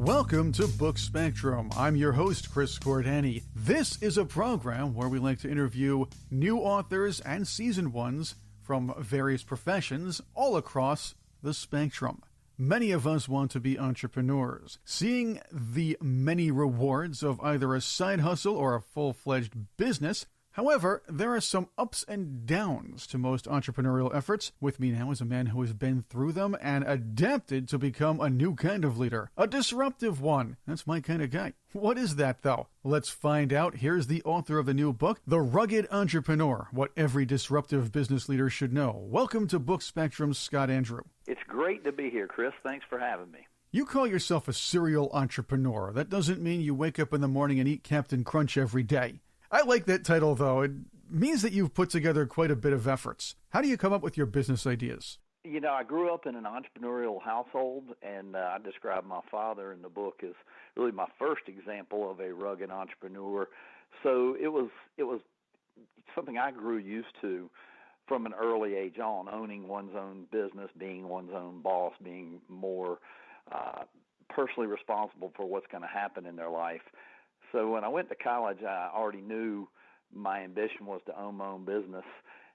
Welcome to Book Spectrum. I'm your host, Chris Cordani. This is a program where we like to interview new authors and seasoned ones from various professions all across the spectrum. Many of us want to be entrepreneurs. Seeing the many rewards of either a side hustle or a full-fledged business. However, there are some ups and downs to most entrepreneurial efforts. With me now is a man who has been through them and adapted to become a new kind of leader. A disruptive one. That's my kind of guy. What is that, though? Let's find out. Here's the author of the new book, The Rugged Entrepreneur, What Every Disruptive Business Leader Should Know. Welcome to Book Spectrum's Scott Andrew. It's great to be here, Chris. Thanks for having me. You call yourself a serial entrepreneur. That doesn't mean you wake up in the morning and eat Captain Crunch every day. I like that title, though. It means that you've put together quite a bit of efforts. How do you come up with your business ideas? You know, I grew up in an entrepreneurial household, and I describe my father in the book as really my first example of a rugged entrepreneur. So it was something I grew used to from an early age on, owning one's own business, being one's own boss, being more personally responsible for what's going to happen in their life. So when I went to college, I already knew my ambition was to own my own business,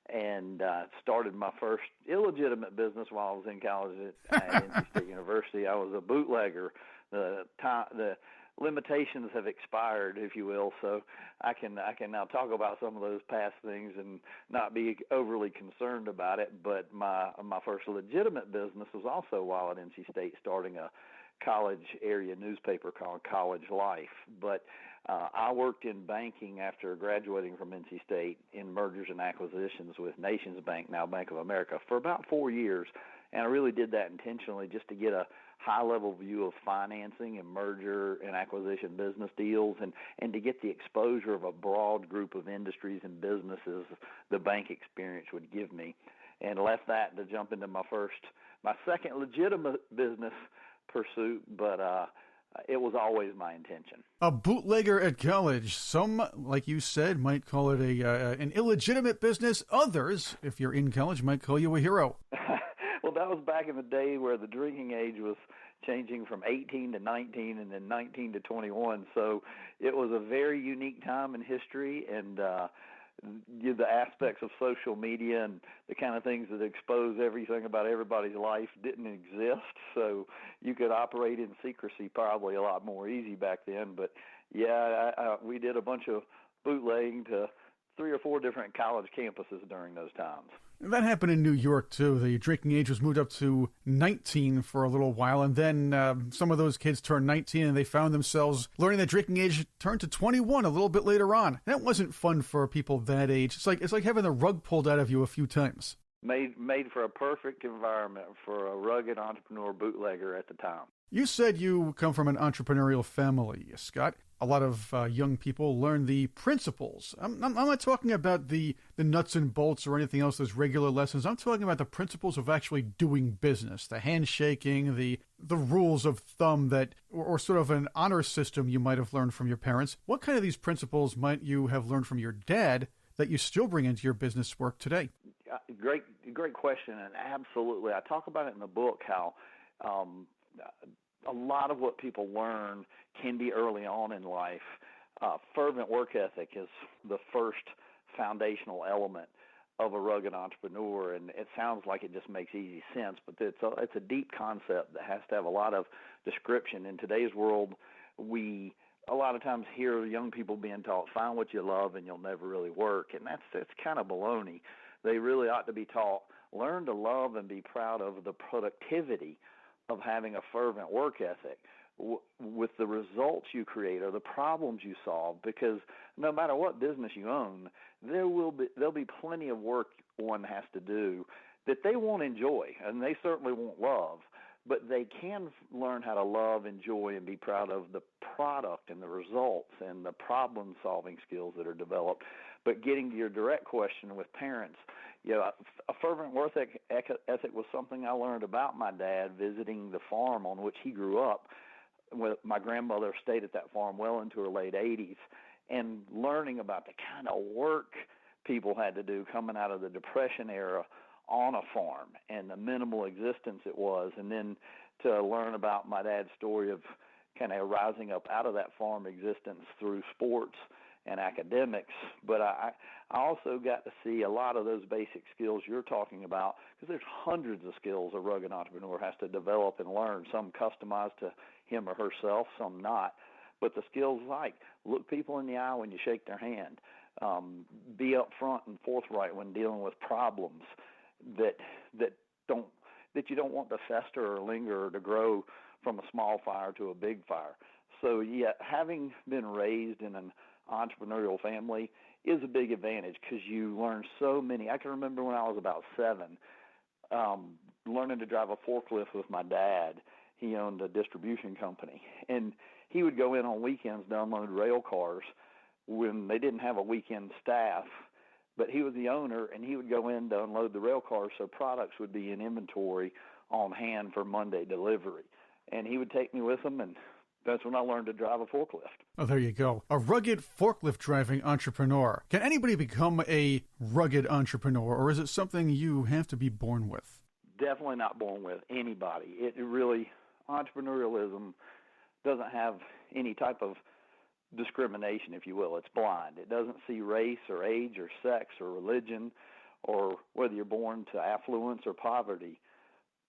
and started my first illegitimate business while I was in college at NC State University. I was a bootlegger. The limitations have expired, if you will, so I can now talk about some of those past things and not be overly concerned about it. But my first legitimate business was also while at NC State, starting a college area newspaper called College Life. But I worked in banking after graduating from NC State in mergers and acquisitions with Nations Bank, now Bank of America, for about 4 years. And I really did that intentionally just to get a high-level view of financing and merger and acquisition business deals, and to get the exposure of a broad group of industries and businesses the bank experience would give me. And left that to jump into my second legitimate business pursuit, but it was always my intention. A bootlegger at college. Some, like you said, might call it an illegitimate business. Others, if you're in college, might call you a hero. Well, that was back in the day where the drinking age was changing from 18 to 19 and then 19 to 21. So it was a very unique time in history, and the aspects of social media and the kind of things that expose everything about everybody's life didn't exist. So you could operate in secrecy probably a lot more easy back then. But yeah, we did a bunch of bootlegging to 3 or 4 different college campuses during those times. That happened in New York, too. The drinking age was moved up to 19 for a little while, and then some of those kids turned 19, and they found themselves learning that drinking age turned to 21 a little bit later on. That wasn't fun for people that age. It's like having the rug pulled out of you a few times. Made for a perfect environment for a rugged entrepreneur bootlegger at the time. You said you come from an entrepreneurial family, Scott. A lot of young people learn the principles. I'm not talking about the nuts and bolts or anything else, those regular lessons. I'm talking about the principles of actually doing business, the handshaking, the rules of thumb that, or sort of an honor system you might have learned from your parents. What kind of these principles might you have learned from your dad that you still bring into your business work today? Great question, and absolutely. I talk about it in the book, how a lot of what people learn can be early on in life. Fervent work ethic is the first foundational element of a rugged entrepreneur, and it sounds like it just makes easy sense, but it's a deep concept that has to have a lot of description. In today's world, we a lot of times hear young people being taught, find what you love and you'll never really work, and that's kind of baloney. They really ought to be taught, learn to love and be proud of the productivity of having a fervent work ethic with the results you create or the problems you solve, because no matter what business you own, there'll be plenty of work one has to do that they won't enjoy, and they certainly won't love, but they can learn how to love, enjoy, and be proud of the product and the results and the problem-solving skills that are developed. But getting to your direct question with parents, a fervent work ethic was something I learned about my dad visiting the farm on which he grew up. My grandmother stayed at that farm well into her late 80s, and learning about the kind of work people had to do coming out of the Depression era on a farm and the minimal existence it was, and then to learn about my dad's story of kind of rising up out of that farm existence through sports and academics. But I also got to see a lot of those basic skills you're talking about, because there's hundreds of skills a rugged entrepreneur has to develop and learn, some customized to him or herself, some not. But the skills like look people in the eye when you shake their hand, be upfront and forthright when dealing with problems that you don't want to fester or linger or to grow from a small fire to a big fire. So, yeah, having been raised in an entrepreneurial family is a big advantage, because you learn so many. I can remember when I was about 7, learning to drive a forklift with my dad. He owned a distribution company, and he would go in on weekends to unload rail cars when they didn't have a weekend staff. But he was the owner, and he would go in to unload the rail cars so products would be in inventory on hand for Monday delivery. And he would take me with him, and that's when I learned to drive a forklift. Oh, there you go. A rugged forklift driving entrepreneur. Can anybody become a rugged entrepreneur, or is it something you have to be born with? Definitely not born with. Anybody. It really, entrepreneurialism doesn't have any type of discrimination, if you will. It's blind. It doesn't see race or age or sex or religion or whether you're born to affluence or poverty.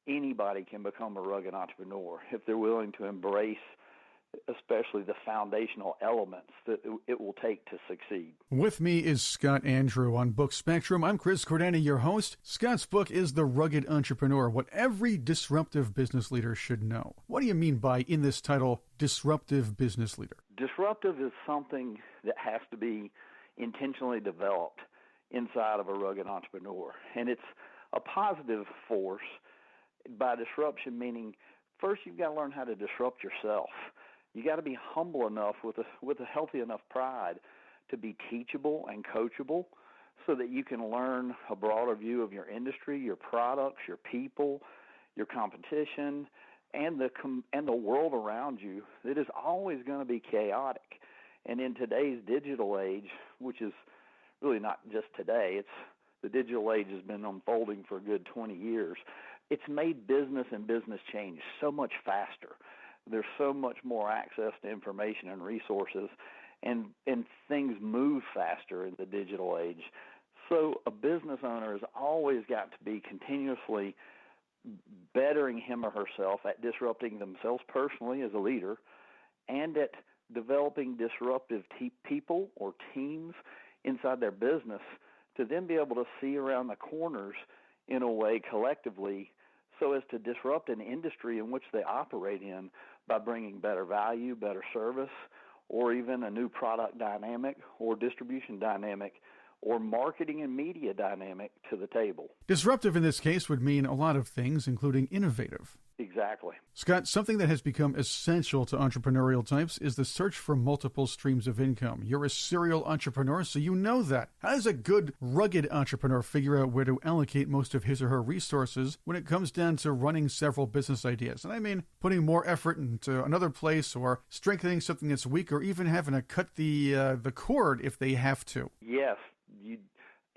Anybody can become a rugged entrepreneur if they're willing to embrace especially the foundational elements that it will take to succeed. With me is Scott Andew on Book Spectrum. I'm Chris Cordani, your host. Scott's book is The Rugged Entrepreneur, What Every Disruptive Business Leader Should Know. What do you mean by, in this title, disruptive business leader? Disruptive is something that has to be intentionally developed inside of a rugged entrepreneur. And it's a positive force. By disruption, meaning first you've got to learn how to disrupt yourself. You got to be humble enough with a healthy enough pride to be teachable and coachable, so that you can learn a broader view of your industry, your products, your people, your competition, and the world around you that is always going to be chaotic. And in today's digital age, which is really not just today, it's the digital age has been unfolding for a good 20 years. It's made business and business change so much faster. There's so much more access to information and resources, and things move faster in the digital age. So a business owner has always got to be continuously bettering him or herself at disrupting themselves personally as a leader, and at developing disruptive people or teams inside their business to then be able to see around the corners in a way collectively so as to disrupt an industry in which they operate in by bringing better value, better service, or even a new product dynamic or distribution dynamic or marketing and media dynamic to the table. Disruptive in this case would mean a lot of things, including innovative. Exactly. Scott, something that has become essential to entrepreneurial types is the search for multiple streams of income. You're a serial entrepreneur, so you know that. How does a good, rugged entrepreneur figure out where to allocate most of his or her resources when it comes down to running several business ideas? And I mean putting more effort into another place, or strengthening something that's weak, or even having to cut the cord if they have to. Yes.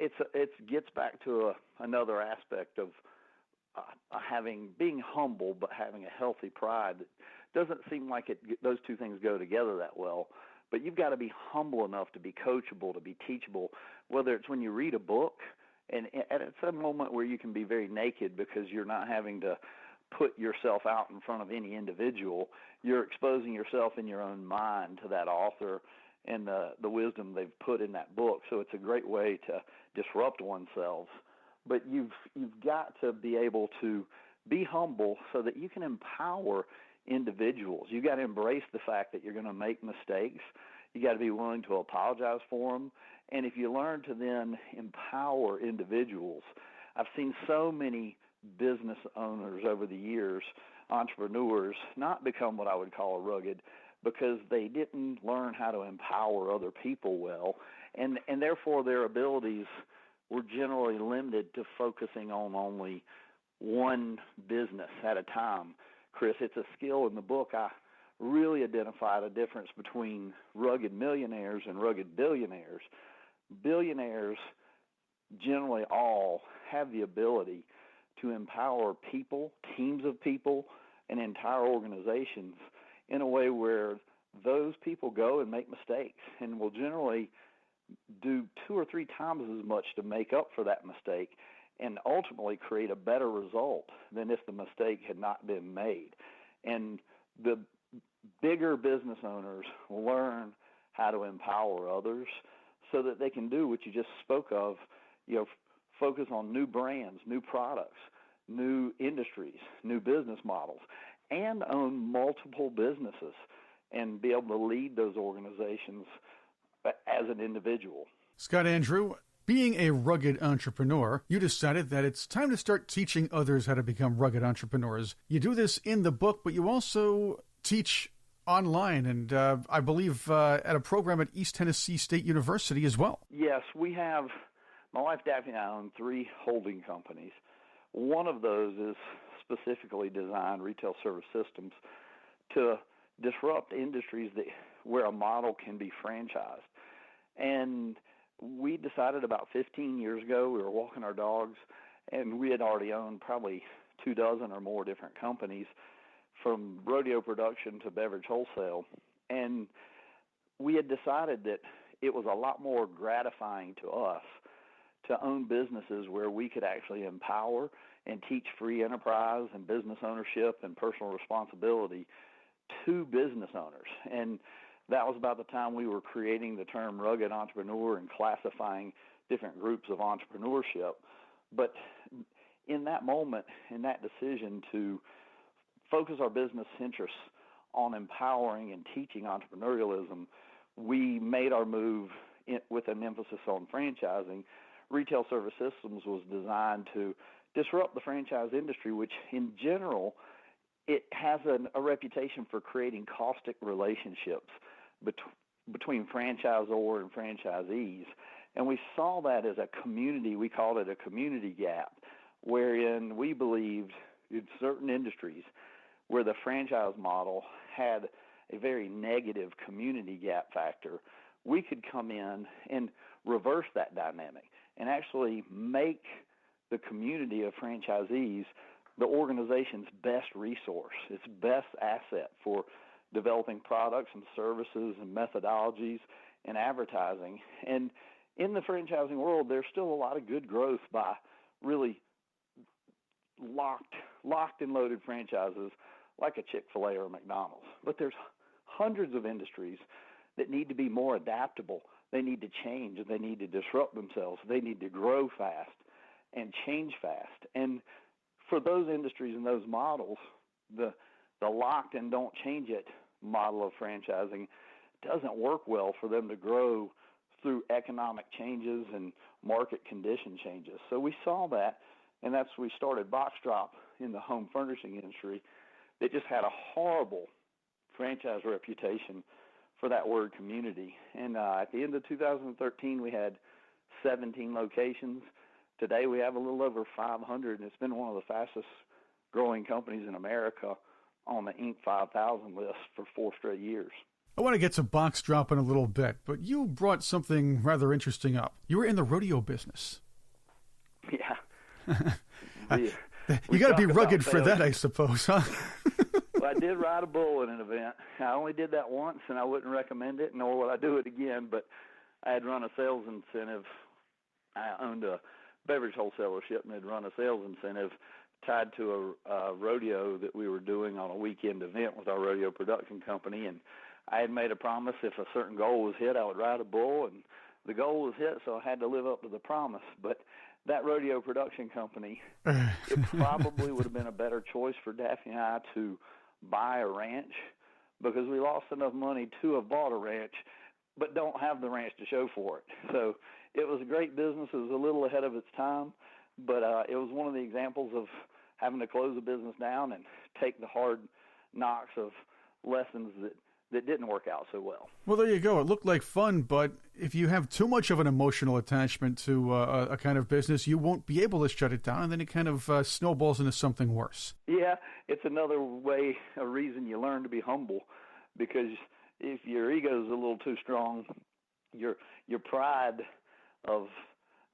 It gets back to another aspect of being humble, but having a healthy pride. It doesn't seem like those two things go together that well. But you've got to be humble enough to be coachable, to be teachable, whether it's when you read a book, and it's a moment where you can be very naked because you're not having to put yourself out in front of any individual. You're exposing yourself in your own mind to that author and the wisdom they've put in that book. So it's a great way to disrupt oneself. But you've got to be able to be humble so that you can empower individuals. You've got to embrace the fact that you're going to make mistakes. You got to be willing to apologize for them. And if you learn to then empower individuals, I've seen so many business owners over the years, entrepreneurs, not become what I would call a rugged, because they didn't learn how to empower other people well, and therefore their abilities were generally limited to focusing on only one business at a time. Chris, it's a skill in the book. I really identified a difference between rugged millionaires and rugged billionaires. Billionaires generally all have the ability to empower people, teams of people, and entire organizations in a way where those people go and make mistakes and will generally do 2 or 3 times as much to make up for that mistake and ultimately create a better result than if the mistake had not been made. And the bigger business owners learn how to empower others so that they can do what you just spoke of, focus on new brands, new products, new industries, new business models, and own multiple businesses and be able to lead those organizations as an individual. Scott Andew, being a rugged entrepreneur, you decided that it's time to start teaching others how to become rugged entrepreneurs. You do this in the book, but you also teach online and I believe at a program at East Tennessee State University as well. Yes, we have, my wife Daphne and I own 3 holding companies. One of those is specifically designed, Retail Service Systems, to disrupt industries where a model can be franchised. And we decided about 15 years ago, we were walking our dogs, and we had already owned probably 24 or more different companies, from rodeo production to beverage wholesale. And we had decided that it was a lot more gratifying to us to own businesses where we could actually empower and teach free enterprise and business ownership and personal responsibility to business owners. And that was about the time we were creating the term rugged entrepreneur and classifying different groups of entrepreneurship. But in that moment, in that decision to focus our business interests on empowering and teaching entrepreneurialism, we made our move with an emphasis on franchising. Retail Service Systems was designed to disrupt the franchise industry, which in general, it has a reputation for creating caustic relationships between franchisor and franchisees. And we saw that as a community, we called it a community gap, wherein we believed in certain industries where the franchise model had a very negative community gap factor, we could come in and reverse that dynamic and actually make the community of franchisees the organization's best resource, its best asset for developing products and services and methodologies and advertising. And in the franchising world, there's still a lot of good growth by really locked and loaded franchises like a Chick-fil-A or a McDonald's. But there's hundreds of industries that need to be more adaptable. They need to change. They need to disrupt themselves. They need to grow fast and change fast. And for those industries and those models, the locked and don't change it model of franchising doesn't work well for them to grow through economic changes and market condition changes. So we saw that, and that's we started BoxDrop in the home furnishing industry. It just had a horrible franchise reputation for that word community. And at the end of 2013, we had 17 locations. Today we have a little over 500, and it's been one of the fastest growing companies in America on the Inc. 5000 list for 4 straight years. I want to get to BoxDrop in a little bit, but you brought something rather interesting up. You were in the rodeo business. Yeah. You got to be rugged for that, I suppose, huh? Well, I did ride a bull in an event. I only did that once, and I wouldn't recommend it, nor would I do it again, but I had run a sales incentive. I owned a beverage wholesalership and had run a sales incentive tied to a rodeo that we were doing on a weekend event with our rodeo production company, and I had made a promise if a certain goal was hit, I would ride a bull, and the goal was hit, so I had to live up to the promise. But that rodeo production company, it probably would have been a better choice for Daphne and I to buy a ranch, because we lost enough money to have bought a ranch, but don't have the ranch to show for it. So it was a great business. It was a little ahead of its time, but it was one of the examples of having to close a business down and take the hard knocks of lessons that didn't work out so well. Well, there you go. It looked like fun, but if you have too much of an emotional attachment to a kind of business, you won't be able to shut it down, and then it kind of snowballs into something worse. Yeah, it's another way, a reason you learn to be humble, because if your ego is a little too strong, your pride of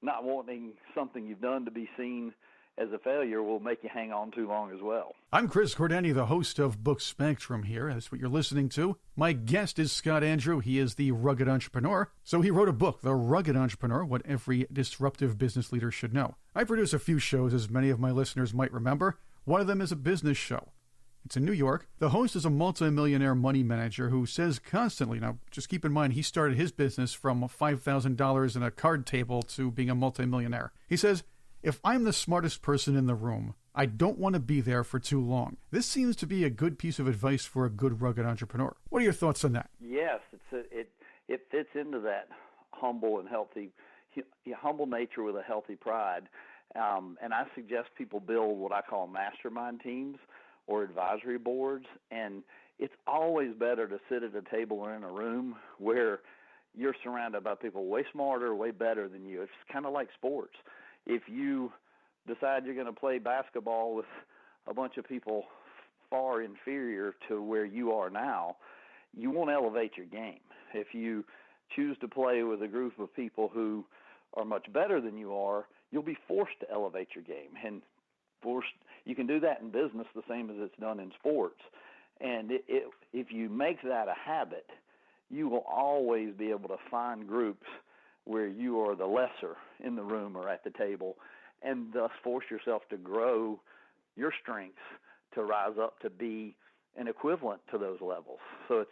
not wanting something you've done to be seen as a failure will make you hang on too long as well. I'm Chris Cordani, the host of Book Spectrum here. That's what you're listening to. My guest is Scott Andew. He is the Rugged Entrepreneur. So he wrote a book, The Rugged Entrepreneur, What Every Disruptive Business Leader Should Know. I produce a few shows, as many of my listeners might remember. One of them is a business show. It's in New York. The host is a multimillionaire money manager who says constantly, now just keep in mind, he started his business from $5,000 in a card table to being a multimillionaire. He says, if I'm the smartest person in the room, I don't want to be there for too long. This seems to be a good piece of advice for a good rugged entrepreneur. What are your thoughts on that? Yes, it fits into that humble and healthy, humble nature with a healthy pride. And I suggest people build what I call mastermind teams or advisory boards. And it's always better to sit at a table or in a room where you're surrounded by people way smarter, way better than you. It's kind of like sports. If you decide you're going to play basketball with a bunch of people far inferior to where you are now, you won't elevate your game. If you choose to play with a group of people who are much better than you are, you'll be forced to elevate your game. And you can do that in business the same as it's done in sports. And if you make that a habit, you will always be able to find groups where you are the lesser in the room or at the table, and thus force yourself to grow your strengths to rise up to be an equivalent to those levels. So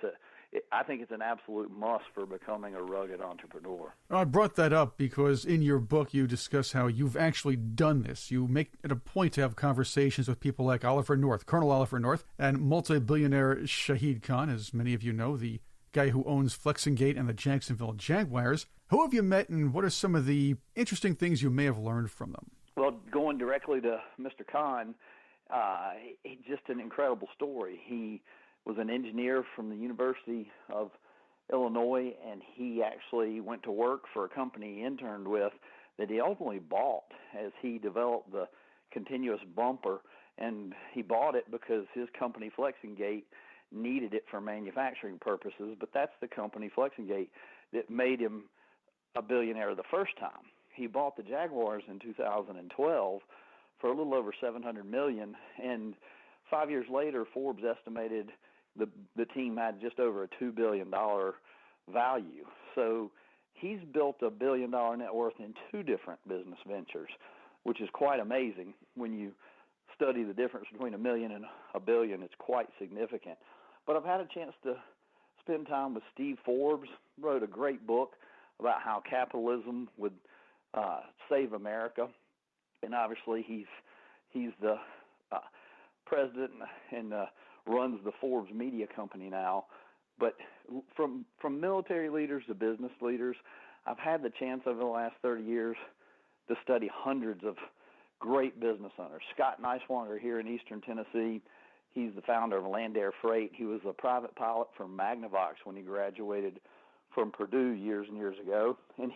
I think it's an absolute must for becoming a rugged entrepreneur. I brought that up because in your book you discuss how you've actually done this. You make it a point to have conversations with people like Oliver North, Colonel Oliver North, and multi-billionaire Shahid Khan, as many of you know, the guy who owns Flexingate and the Jacksonville Jaguars. Who have you met, and what are some of the interesting things you may have learned from them? Well, going directly to Mr. Khan, just an incredible story. He was an engineer from the University of Illinois, and he actually went to work for a company he interned with that he ultimately bought as he developed the continuous bumper. And he bought it because his company, Flexingate, needed it for manufacturing purposes, but that's the company, Flexingate, that made him a billionaire the first time. He bought the Jaguars in 2012 for a little over $700 million, and 5 years later, Forbes estimated the team had just over a $2 billion value. So he's built a $1 billion net worth in two different business ventures, which is quite amazing. When you study the difference between $1 million and $1 billion, it's quite significant. But I've had a chance to spend time with Steve Forbes, wrote a great book about how capitalism would save America. And obviously he's the president and runs the Forbes media company now. But from military leaders to business leaders, I've had the chance over the last 30 years to study hundreds of great business owners. Scott Niswanger here in Eastern Tennessee, he's the founder of Land Air Freight. He was a private pilot for Magnavox when he graduated from Purdue years and years ago. And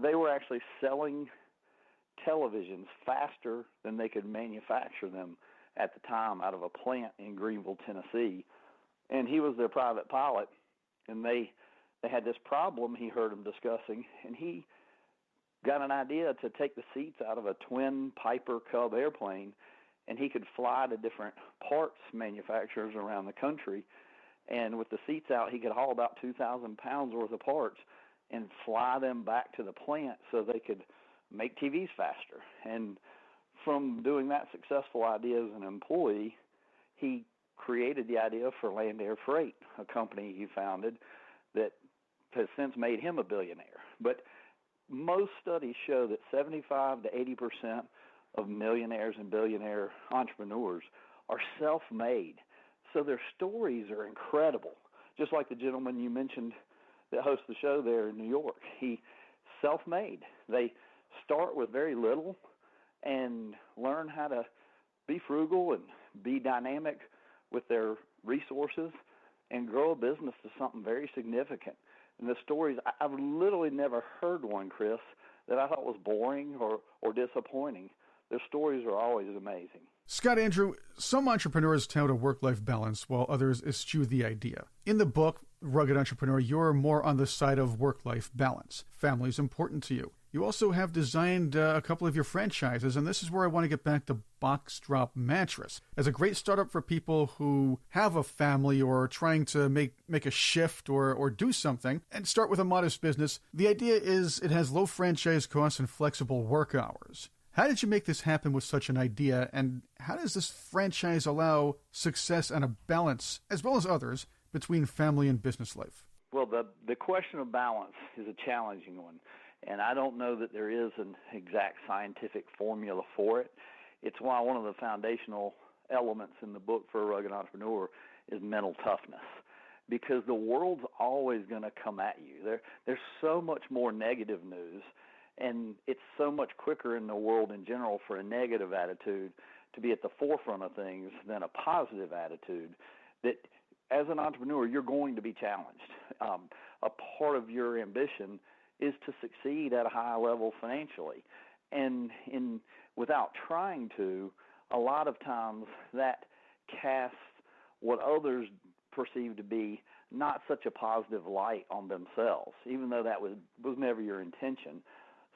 they were actually selling televisions faster than they could manufacture them at the time out of a plant in Greenville, Tennessee. And he was their private pilot, and they had this problem he heard them discussing, and he got an idea to take the seats out of a twin Piper Cub airplane, and he could fly to different parts manufacturers around the country. And with the seats out, he could haul about 2,000 pounds worth of parts and fly them back to the plant so they could make TVs faster. And from doing that successful idea as an employee, he created the idea for Land Air Freight, a company he founded that has since made him a billionaire. But most studies show that 75 to 80% of millionaires and billionaire entrepreneurs are self-made. So their stories are incredible. Just like the gentleman you mentioned that hosts the show there in New York. He self-made. They start with very little and learn how to be frugal and be dynamic with their resources and grow a business to something very significant. And the stories, I've literally never heard one, Chris, that I thought was boring or disappointing. Their stories are always amazing. Scott Andew, some entrepreneurs tout a work-life balance while others eschew the idea. In the book, Rugged Entrepreneur, you're more on the side of work-life balance. Family is important to you. You also have designed a couple of your franchises, and this is where I want to get back to BoxDrop Mattress. As a great startup for people who have a family or are trying to make a shift or do something and start with a modest business, the idea is it has low franchise costs and flexible work hours. How did you make this happen with such an idea, and how does this franchise allow success and a balance, as well as others, between family and business life? Well, the question of balance is a challenging one, and I don't know that there is an exact scientific formula for it. It's why one of the foundational elements in the book for a rugged entrepreneur is mental toughness, because the world's always going to come at you. There's so much more negative news, and it's so much quicker in the world in general for a negative attitude to be at the forefront of things than a positive attitude, that as an entrepreneur, you're going to be challenged. A part of your ambition is to succeed at a high level financially. And without trying to, a lot of times that casts what others perceive to be not such a positive light on themselves, even though that was never your intention.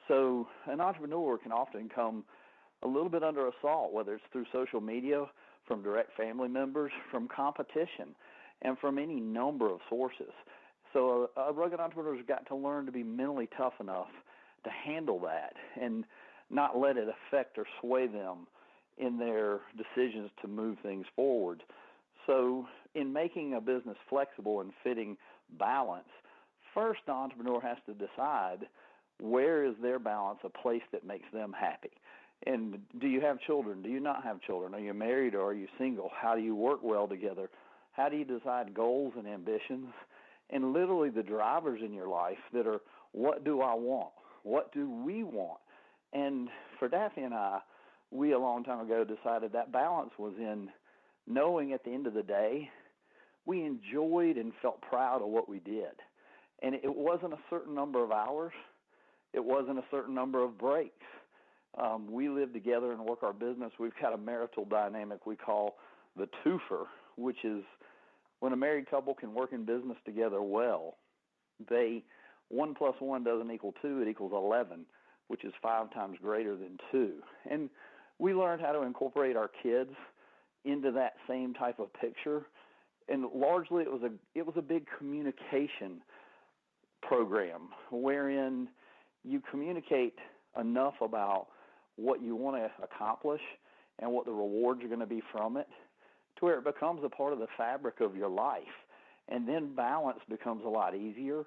So an entrepreneur can often come a little bit under assault, whether it's through social media, from direct family members, from competition, and from any number of sources. So a rugged entrepreneur's got to learn to be mentally tough enough to handle that and not let it affect or sway them in their decisions to move things forward. So in making a business flexible and fitting balance, first the entrepreneur has to decide where is their balance a place that makes them happy. And do you have children? Do you not have children? Are you married or are you single? How do you work well together? How do you decide goals and ambitions? And literally the drivers in your life that are, what do I want? What do we want? And for Daphne and I, we a long time ago decided that balance was in knowing at the end of the day, we enjoyed and felt proud of what we did. And it wasn't a certain number of hours. It wasn't a certain number of breaks. We live together and work our business. We've got a marital dynamic we call the twofer, which is when a married couple can work in business together well, 1 + 1 doesn't equal 2, it equals 11, which is 5 times greater than 2. And we learned how to incorporate our kids into that same type of picture. And largely it was a big communication program wherein you communicate enough about what you want to accomplish and what the rewards are going to be from it to where it becomes a part of the fabric of your life. And then balance becomes a lot easier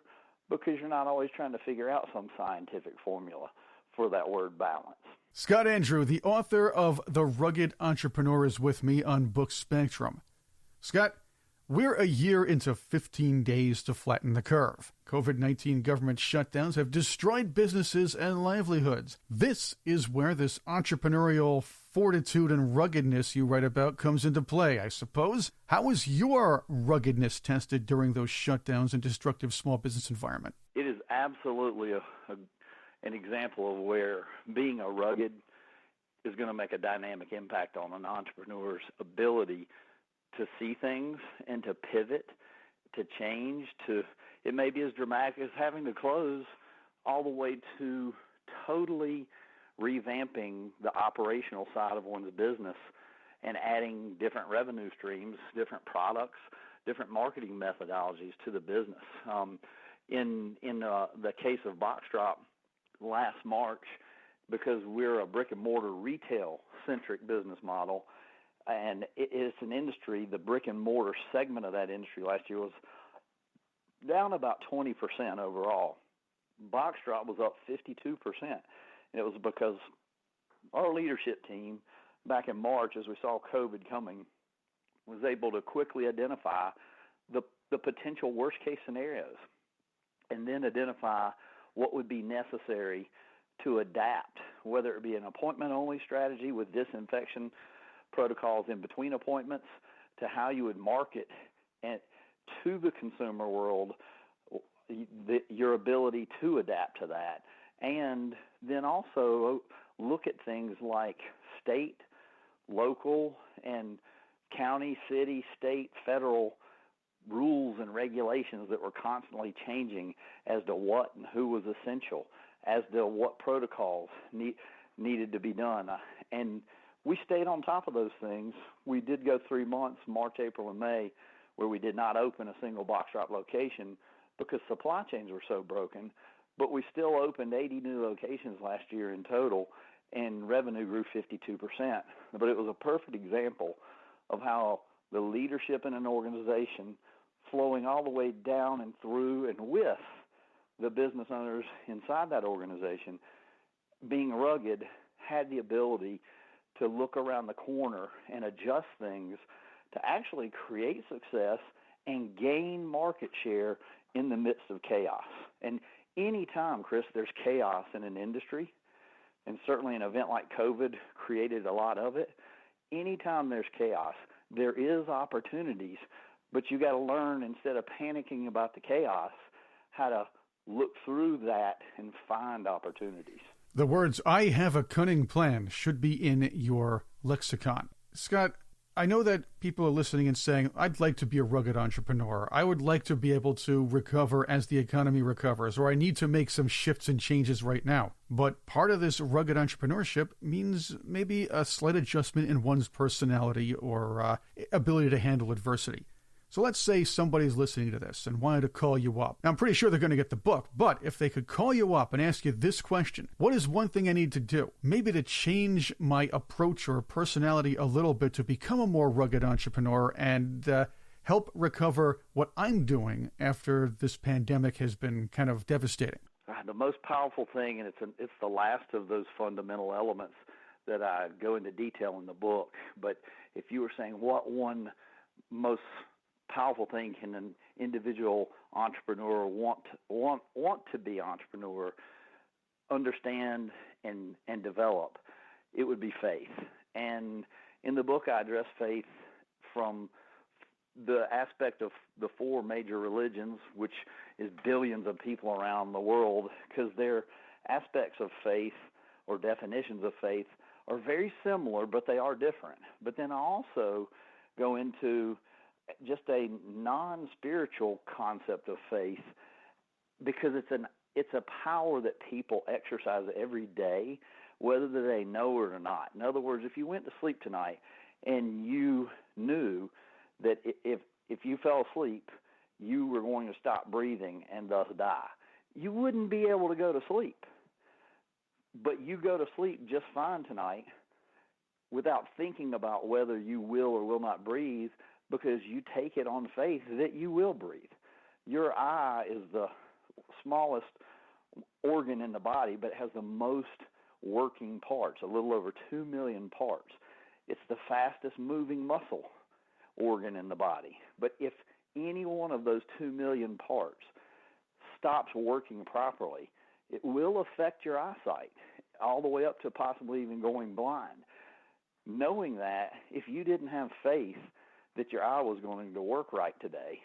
because you're not always trying to figure out some scientific formula for that word balance. Scott Andew, the author of The Rugged Entrepreneur, is with me on Book Spectrum. Scott, we're a year into 15 days to flatten the curve. COVID-19 government shutdowns have destroyed businesses and livelihoods. This is where this entrepreneurial fortitude and ruggedness you write about comes into play, I suppose. How was your ruggedness tested during those shutdowns and disruptive small business environment? It is absolutely an example of where being a rugged is going to make a dynamic impact on an entrepreneur's ability to see things and to pivot, to change, it may be as dramatic as having to close, all the way to totally revamping the operational side of one's business and adding different revenue streams, different products, different marketing methodologies to the business. In the case of BoxDrop last March, because we're a brick-and-mortar retail-centric business model, and it's an industry, the brick-and-mortar segment of that industry last year was down about 20% overall. BoxDrop was up 52%. And it was because our leadership team, back in March, as we saw COVID coming, was able to quickly identify the potential worst-case scenarios and then identify what would be necessary to adapt, whether it be an appointment-only strategy with disinfection protocols in between appointments, to how you would market and to the consumer world, your ability to adapt to that, and then also look at things like state, local, and county, city, state, federal rules and regulations that were constantly changing as to what and who was essential, as to what protocols needed to be done. And we stayed on top of those things. We did go 3 months, March, April, and May, where we did not open a single BoxDrop location because supply chains were so broken. But we still opened 80 new locations last year in total, and revenue grew 52%. But it was a perfect example of how the leadership in an organization, flowing all the way down and through and with the business owners inside that organization, being rugged, had the ability to look around the corner and adjust things to actually create success and gain market share in the midst of chaos. And anytime, Chris, there's chaos in an industry, and certainly an event like COVID created a lot of it, anytime there's chaos, there is opportunities, but you got to learn, instead of panicking about the chaos, how to look through that and find opportunities. The words, "I have a cunning plan," should be in your lexicon. Scott, I know that people are listening and saying, I'd like to be a rugged entrepreneur. I would like to be able to recover as the economy recovers, or I need to make some shifts and changes right now. But part of this rugged entrepreneurship means maybe a slight adjustment in one's personality or ability to handle adversity. So let's say somebody's listening to this and wanted to call you up. Now, I'm pretty sure they're going to get the book, but if they could call you up and ask you this question, what is one thing I need to do? Maybe to change my approach or personality a little bit to become a more rugged entrepreneur and help recover what I'm doing after this pandemic has been kind of devastating. The most powerful thing, and it's the last of those fundamental elements that I go into detail in the book, but if you were saying what one most powerful thing can an individual entrepreneur want to be entrepreneur, understand and develop, it would be faith. And in the book, I address faith from the aspect of the 4 major religions, which is billions of people around the world, because their aspects of faith or definitions of faith are very similar, but they are different. But then I also go into just a non-spiritual concept of faith, because it's a power that people exercise every day, whether they know it or not. In other words, if you went to sleep tonight and you knew that if you fell asleep, you were going to stop breathing and thus die, you wouldn't be able to go to sleep. But you go to sleep just fine tonight without thinking about whether you will or will not breathe, because you take it on faith that you will breathe. Your eye is the smallest organ in the body, but it has the most working parts, a little over 2 million parts. It's the fastest moving muscle organ in the body. But if any one of those 2 million parts stops working properly, it will affect your eyesight, all the way up to possibly even going blind. Knowing that, if you didn't have faith that your eye was going to work right today,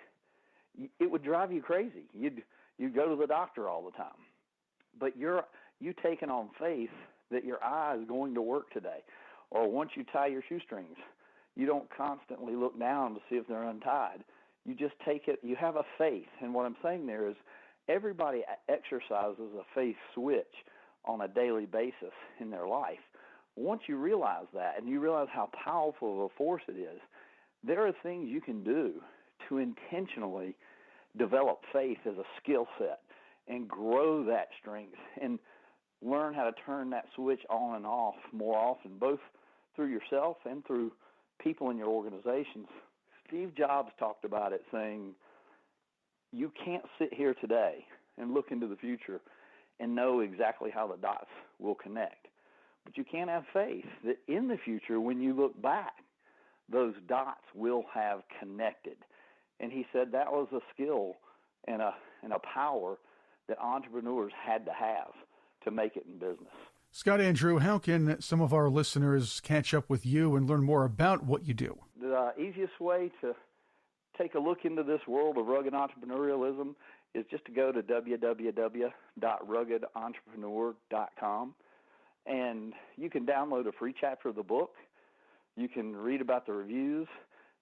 it would drive you crazy. You'd go to the doctor all the time. But you taking on faith that your eye is going to work today. Or once you tie your shoestrings, you don't constantly look down to see if they're untied. You just take it. You have a faith. And what I'm saying there is everybody exercises a faith switch on a daily basis in their life. Once you realize that, and you realize how powerful of a force it is, there are things you can do to intentionally develop faith as a skill set and grow that strength and learn how to turn that switch on and off more often, both through yourself and through people in your organizations. Steve Jobs talked about it, saying, you can't sit here today and look into the future and know exactly how the dots will connect. But you can have faith that in the future, when you look back, those dots will have connected. And he said that was a skill and a power that entrepreneurs had to have to make it in business. Scott Andew, how can some of our listeners catch up with you and learn more about what you do? The easiest way to take a look into this world of rugged entrepreneurialism is just to go to www.ruggedentrepreneur.com, and you can download a free chapter of the book. You can read about the reviews.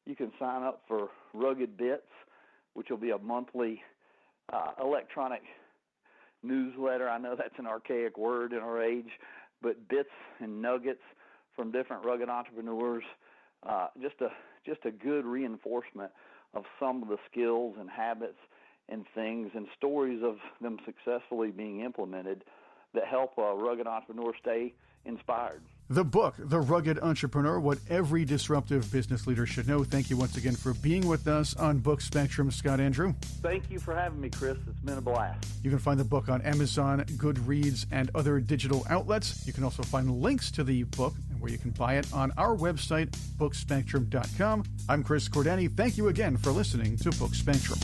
You can sign up for Rugged Bits, which will be a monthly electronic newsletter. I know that's an archaic word in our age, but bits and nuggets from different rugged entrepreneurs, just a good reinforcement of some of the skills and habits and things and stories of them successfully being implemented that help a rugged entrepreneur stay inspired. The book, The Rugged Entrepreneur, What Every Disruptive Business Leader Should Know. Thank you once again for being with us on Book Spectrum, Scott Andew. Thank you for having me, Chris. It's been a blast. You can find the book on Amazon, Goodreads, and other digital outlets. You can also find links to the book and where you can buy it on our website, bookspectrum.com. I'm Chris Cordani. Thank you again for listening to Book Spectrum.